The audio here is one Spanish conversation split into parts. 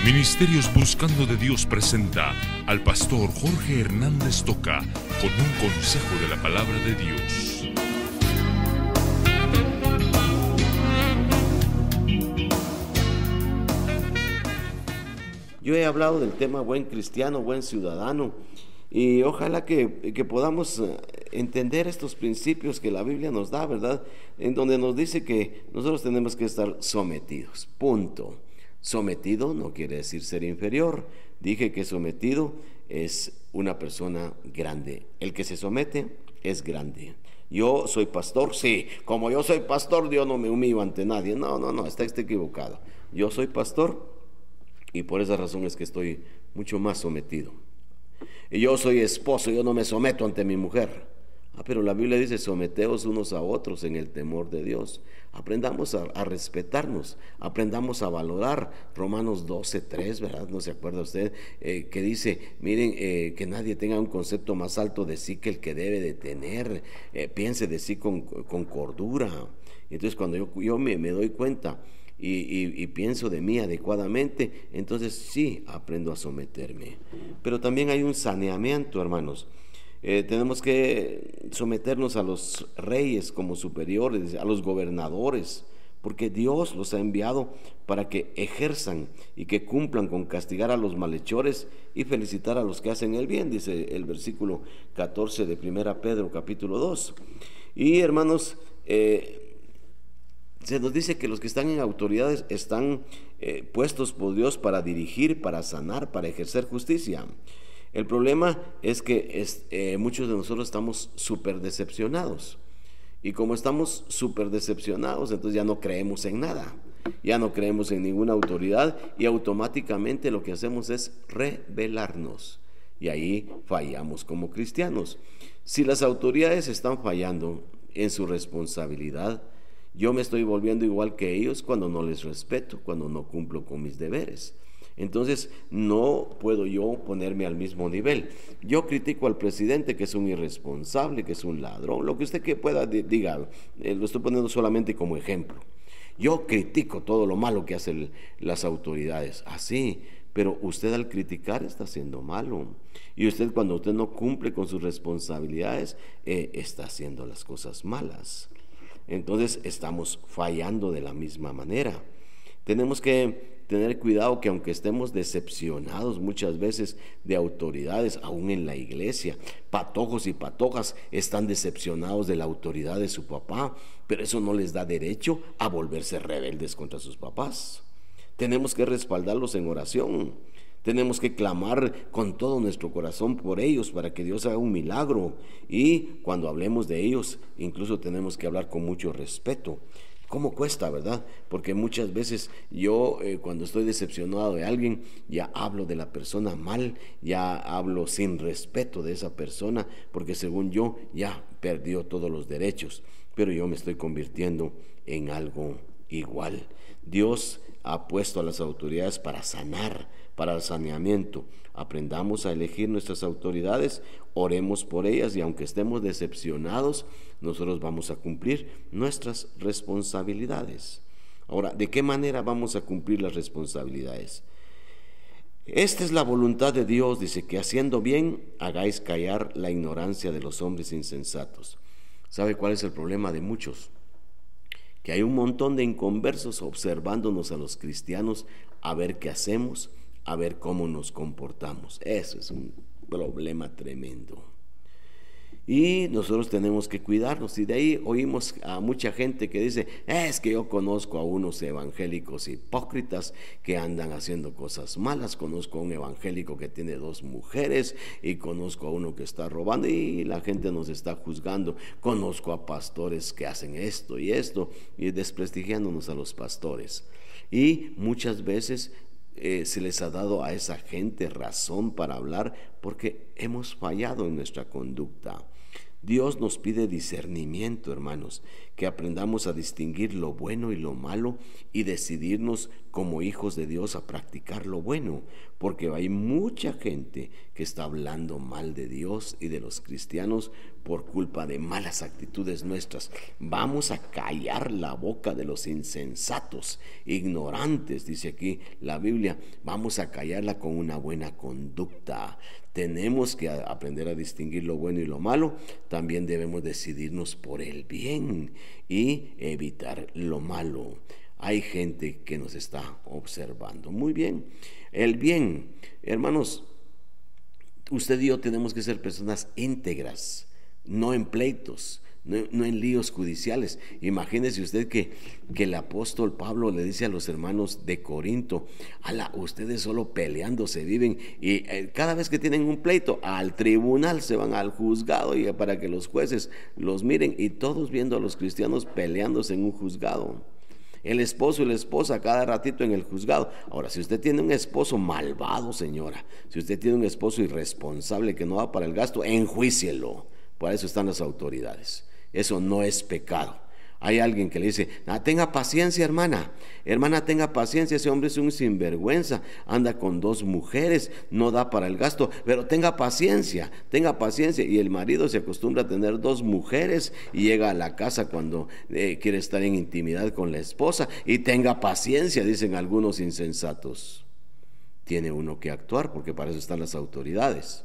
Ministerios Buscando de Dios presenta al pastor Jorge Hernández Toca con un consejo de la palabra de Dios. Yo he hablado del tema buen cristiano, buen ciudadano, y ojalá que podamos entender estos principios que la Biblia nos da, ¿verdad? En donde nos dice que nosotros tenemos que estar sometidos, punto. Sometido no quiere decir ser inferior. Dije que sometido es una persona grande. El que se somete es grande. Yo soy pastor, sí, como yo soy pastor, yo no me humillo ante nadie. No, está equivocado. Yo soy pastor y por esa razón es que estoy mucho más sometido. Y yo soy esposo, yo no me someto ante mi mujer. Pero la Biblia dice, someteos unos a otros en el temor de Dios. Aprendamos a respetarnos, aprendamos a valorar. Romanos 12:3, ¿verdad? ¿No se acuerda usted? Que dice, miren, que nadie tenga un concepto más alto de sí que el que debe de tener. Piense de sí con cordura. Entonces cuando yo me doy cuenta y pienso de mí adecuadamente, entonces sí aprendo a someterme. Pero también hay un saneamiento, hermanos. Tenemos que someternos a los reyes como superiores, a los gobernadores, porque Dios los ha enviado para que ejerzan y que cumplan con castigar a los malhechores y felicitar a los que hacen el bien, dice el versículo 14 de 1 Pedro capítulo 2. Y hermanos, se nos dice que los que están en autoridades están puestos por Dios para dirigir, para sanar, para ejercer justicia. El problema es que muchos de nosotros estamos súper decepcionados. Y como estamos súper decepcionados, entonces ya no creemos en nada. Ya no creemos en ninguna autoridad y automáticamente lo que hacemos es rebelarnos. Y ahí fallamos como cristianos. Si las autoridades están fallando en su responsabilidad, yo me estoy volviendo igual que ellos cuando no les respeto, cuando no cumplo con mis deberes. Entonces no puedo yo ponerme al mismo nivel. Yo critico al presidente que es un irresponsable, que es un ladrón, lo que usted que pueda diga, lo estoy poniendo solamente como ejemplo. Yo critico todo lo malo que hacen las autoridades, así, pero usted al criticar está haciendo malo. Y usted cuando usted no cumple con sus responsabilidades, está haciendo las cosas malas. Entonces estamos fallando de la misma manera. Tenemos que tener cuidado que aunque estemos decepcionados muchas veces de autoridades, aún en la iglesia, patojos y patojas están decepcionados de la autoridad de su papá, pero eso no les da derecho a volverse rebeldes contra sus papás. Tenemos que respaldarlos en oración. Tenemos que clamar con todo nuestro corazón por ellos para que Dios haga un milagro. Y cuando hablemos de ellos, incluso tenemos que hablar con mucho respeto. ¿Cómo cuesta, verdad? Porque muchas veces yo cuando estoy decepcionado de alguien, ya hablo de la persona mal, ya hablo sin respeto de esa persona, porque según yo ya perdió todos los derechos, pero yo me estoy convirtiendo en algo igual. Dios ha puesto a las autoridades para sanar, para el saneamiento. Aprendamos a elegir nuestras autoridades, oremos por ellas y aunque estemos decepcionados, nosotros vamos a cumplir nuestras responsabilidades. Ahora, ¿de qué manera vamos a cumplir las responsabilidades? Esta es la voluntad de Dios, dice, que haciendo bien hagáis callar la ignorancia de los hombres insensatos. ¿Sabe cuál es el problema de muchos? Que hay un montón de inconversos observándonos a los cristianos a ver qué hacemos, a ver cómo nos comportamos. Eso es un problema tremendo. Y nosotros tenemos que cuidarnos. Y de ahí oímos a mucha gente que dice, es que yo conozco a unos evangélicos hipócritas que andan haciendo cosas malas. Conozco a un evangélico que tiene 2 mujeres y conozco a uno que está robando y la gente nos está juzgando. Conozco a pastores que hacen esto y desprestigiándonos a los pastores. Y muchas veces se les ha dado a esa gente razón para hablar porque hemos fallado en nuestra conducta. Dios nos pide discernimiento, hermanos, que aprendamos a distinguir lo bueno y lo malo y decidirnos como hijos de Dios a practicar lo bueno, porque hay mucha gente que está hablando mal de Dios y de los cristianos por culpa de malas actitudes nuestras. Vamos a callar la boca de los insensatos, ignorantes, dice aquí la Biblia. Vamos a callarla con una buena conducta. Tenemos que aprender a distinguir lo bueno y lo malo. También debemos decidirnos por el bien y evitar lo malo. Hay gente que nos está observando. Muy bien. El bien, hermanos, usted y yo tenemos que ser personas íntegras, no en pleitos, no en líos judiciales. Imagínese usted que el apóstol Pablo le dice a los hermanos de Corinto: ustedes solo peleando se viven, y cada vez que tienen un pleito al tribunal se van al juzgado, y para que los jueces los miren, y todos viendo a los cristianos peleándose en un juzgado. El esposo y la esposa cada ratito en el juzgado. Ahora, si usted tiene un esposo malvado, señora, si usted tiene un esposo irresponsable que no va para el gasto, enjuícielo. Para eso están las autoridades. Eso no es pecado. Hay alguien que le dice: tenga paciencia, hermana, tenga paciencia, ese hombre es un sinvergüenza, anda con 2 mujeres, no da para el gasto, pero tenga paciencia. Y el marido se acostumbra a tener 2 mujeres y llega a la casa cuando quiere estar en intimidad con la esposa, y tenga paciencia, dicen algunos insensatos. Tiene uno que actuar, porque para eso están las autoridades.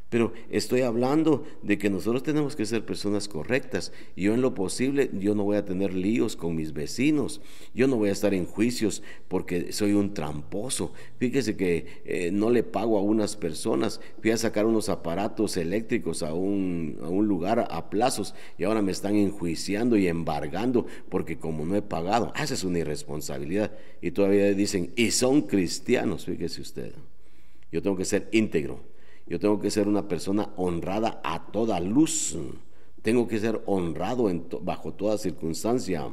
Pero estoy hablando de que nosotros tenemos que ser personas correctas. Y yo, en lo posible, yo no voy a tener líos con mis vecinos. Yo no voy a estar en juicios porque soy un tramposo. Fíjese que no le pago a unas personas. Fui a sacar unos aparatos eléctricos a un lugar a plazos, y ahora me están enjuiciando y embargando porque como no he pagado. Esa es una irresponsabilidad. Y todavía dicen: y son cristianos. Fíjese usted. Yo tengo que ser íntegro. Yo tengo que ser una persona honrada a toda luz. Tengo que ser honrado bajo toda circunstancia.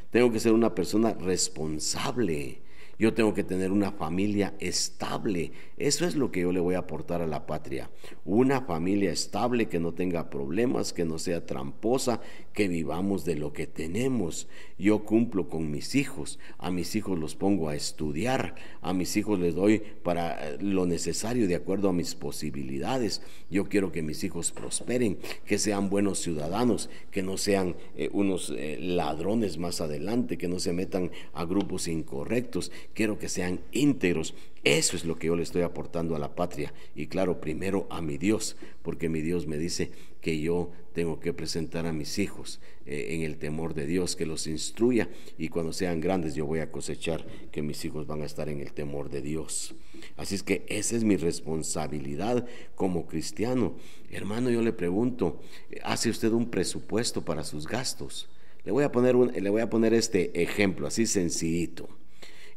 Tengo que ser una persona responsable. Yo tengo que tener una familia estable. Eso es lo que yo le voy a aportar a la patria. Una familia estable, que no tenga problemas, que no sea tramposa, que vivamos de lo que tenemos. Yo cumplo con mis hijos. A mis hijos los pongo a estudiar. A mis hijos les doy para lo necesario de acuerdo a mis posibilidades. Yo quiero que mis hijos prosperen, que sean buenos ciudadanos, que no sean unos ladrones más adelante, que no se metan a grupos incorrectos. Quiero que sean íntegros. Eso es lo que yo le estoy aportando a la patria. Y claro, primero a mi Dios, porque mi Dios me dice que yo tengo que presentar a mis hijos en el temor de Dios, que los instruya, y cuando sean grandes yo voy a cosechar que mis hijos van a estar en el temor de Dios. Así es que esa es mi responsabilidad como cristiano. Hermano, yo le pregunto: ¿hace usted un presupuesto para sus gastos? Le voy a poner este ejemplo así sencillito.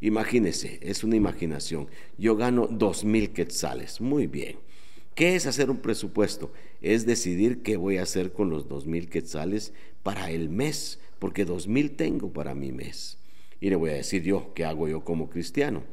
Imagínese, es una imaginación. Yo gano 2,000 quetzales. Muy bien. ¿Qué es hacer un presupuesto? Es decidir qué voy a hacer con los 2,000 quetzales para el mes, porque 2,000 tengo para mi mes. Y le voy a decir yo, ¿qué hago yo como cristiano?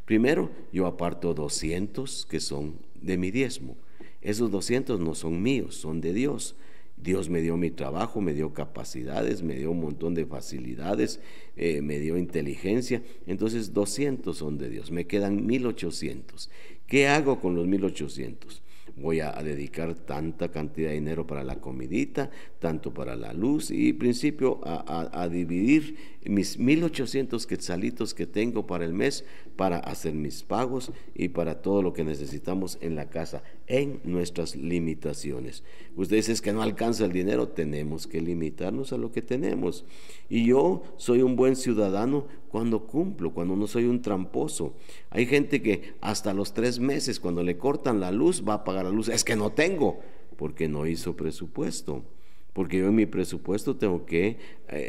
Primero, yo aparto 200 que son de mi diezmo. Esos 200 no son míos, son de Dios. Dios me dio mi trabajo, me dio capacidades, me dio un montón de facilidades, me dio inteligencia. Entonces 200 son de Dios, me quedan 1,800. ¿Qué hago con los 1,800? Voy a dedicar tanta cantidad de dinero para la comidita, tanto para la luz, y en principio a dividir mis 1,800 quetzalitos que tengo para el mes para hacer mis pagos y para todo lo que necesitamos en la casa, en nuestras limitaciones. Usted dice que no alcanza el dinero, tenemos que limitarnos a lo que tenemos. Y yo soy un buen ciudadano cuando cumplo, cuando no soy un tramposo. Hay gente que hasta los 3 meses, cuando le cortan la luz, va a pagar la luz. Es que no tengo, porque no hizo presupuesto. Porque yo en mi presupuesto tengo que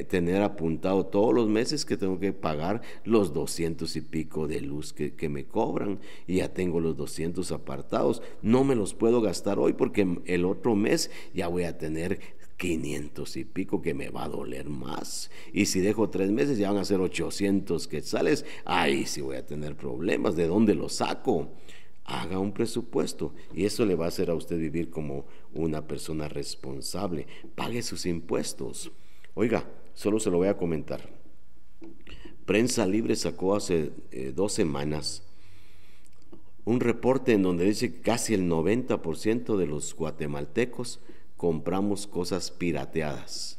tener apuntado todos los meses que tengo que pagar los 200 y pico de luz que me cobran, y ya tengo los 200 apartados. No me los puedo gastar hoy porque el otro mes ya voy a tener 500 y pico que me va a doler más. Y si dejo 3 meses ya van a ser 800 quetzales. Ahí sí voy a tener problemas. ¿De dónde los saco? Haga un presupuesto, y eso le va a hacer a usted vivir como una persona responsable. Pague sus impuestos. Oiga, solo se lo voy a comentar. Prensa Libre sacó hace 2 semanas un reporte en donde dice que casi el 90% de los guatemaltecos compramos cosas pirateadas.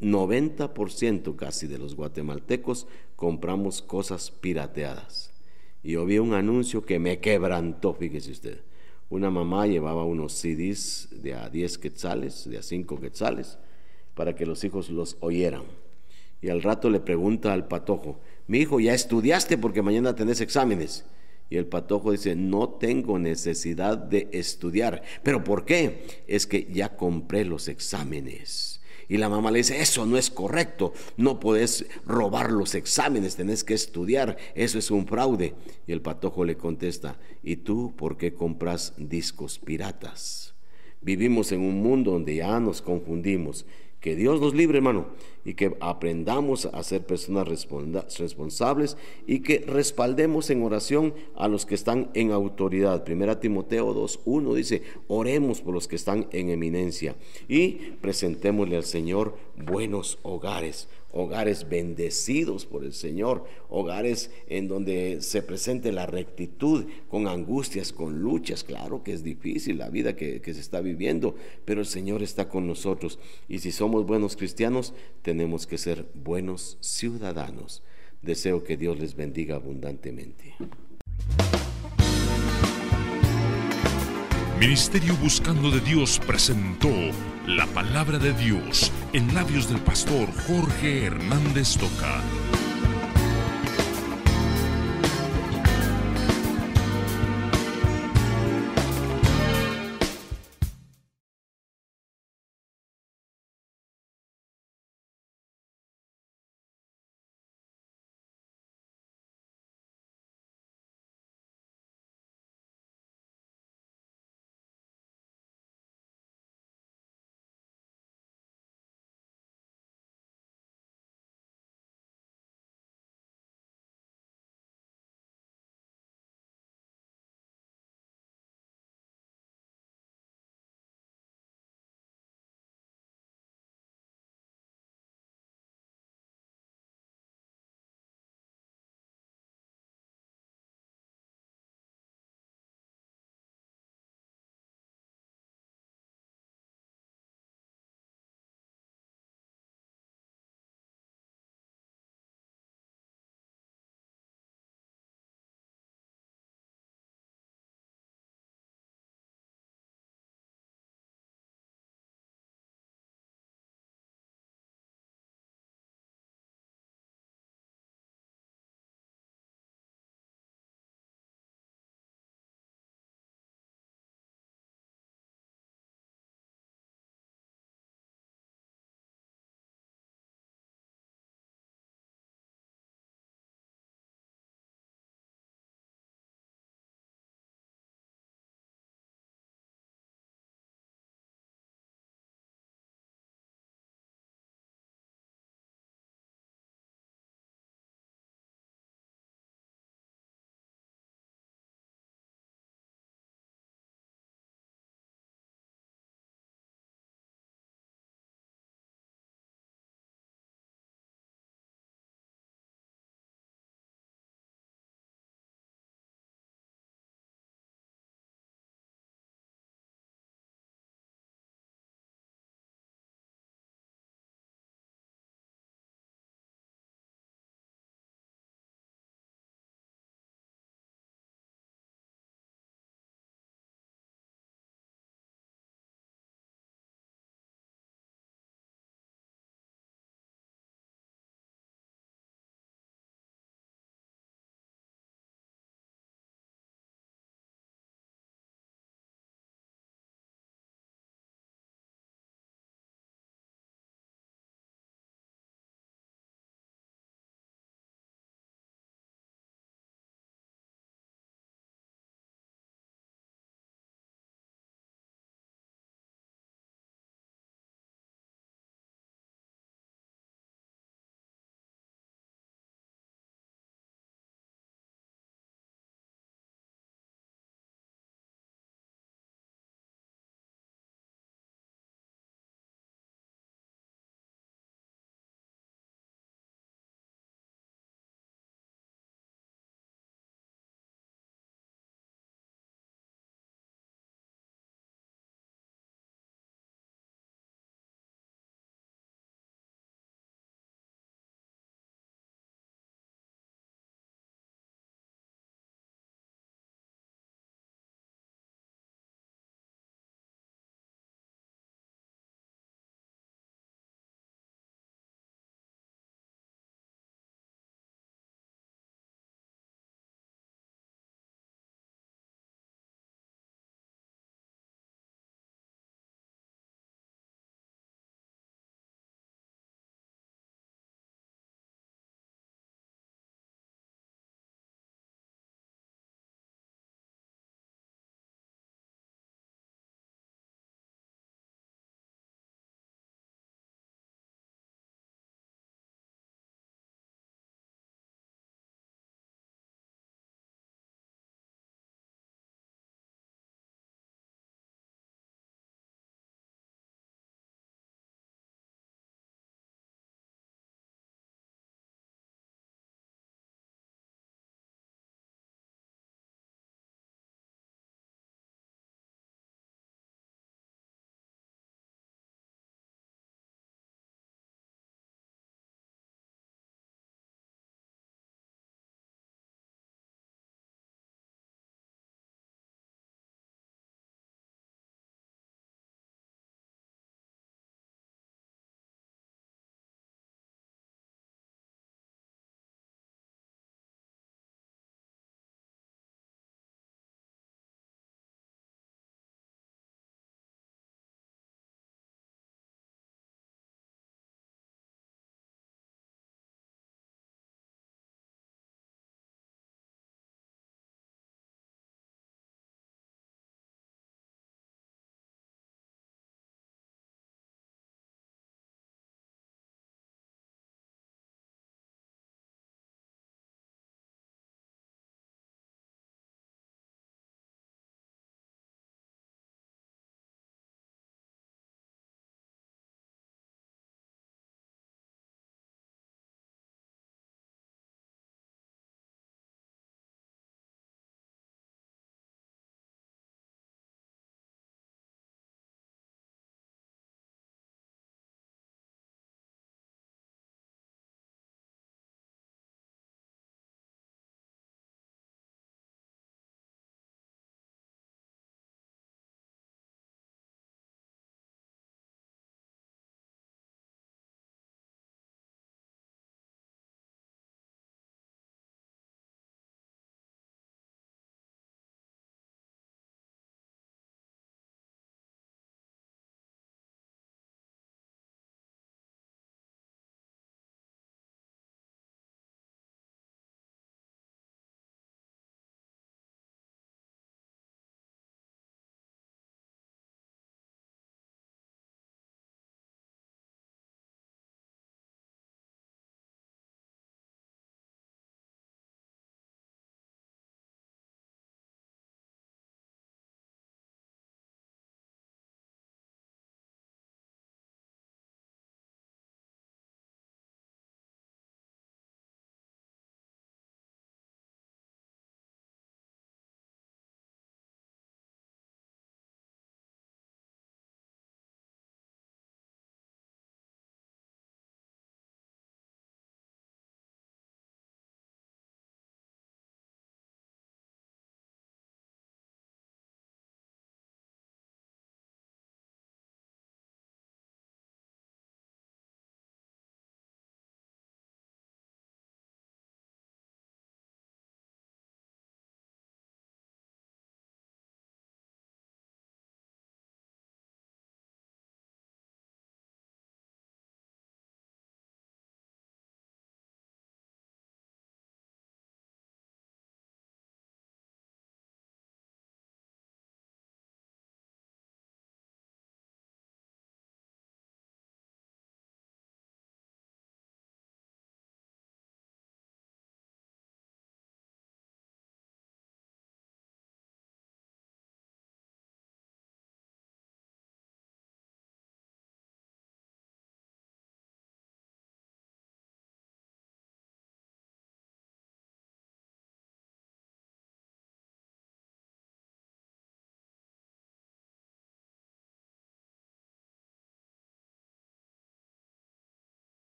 90% casi de los guatemaltecos compramos cosas pirateadas. Y yo vi un anuncio que me quebrantó, fíjese usted. Una mamá llevaba unos CDs de a 10 quetzales, de a 5 quetzales, para que los hijos los oyeran. Y al rato le pregunta al patojo: mi hijo, ¿ya estudiaste porque mañana tenés exámenes? Y el patojo dice: no tengo necesidad de estudiar. ¿Pero por qué? Es que ya compré los exámenes. Y la mamá le dice: eso no es correcto, no podés robar los exámenes, tenés que estudiar, eso es un fraude. Y el patojo le contesta: ¿y tú por qué compras discos piratas? Vivimos en un mundo donde ya nos confundimos. Que Dios nos libre, hermano, y que aprendamos a ser personas responsables y que respaldemos en oración a los que están en autoridad. 1 Timoteo 2:1 dice: oremos por los que están en eminencia y presentémosle al Señor buenos hogares, hogares bendecidos por el Señor, hogares en donde se presente la rectitud, con angustias, con luchas. Claro que es difícil la vida que se está viviendo, pero el Señor está con nosotros, y si somos buenos cristianos, tenemos que ser buenos ciudadanos. Deseo que Dios les bendiga abundantemente. Ministerio Buscando de Dios presentó la palabra de Dios en labios del pastor Jorge Hernández Toca.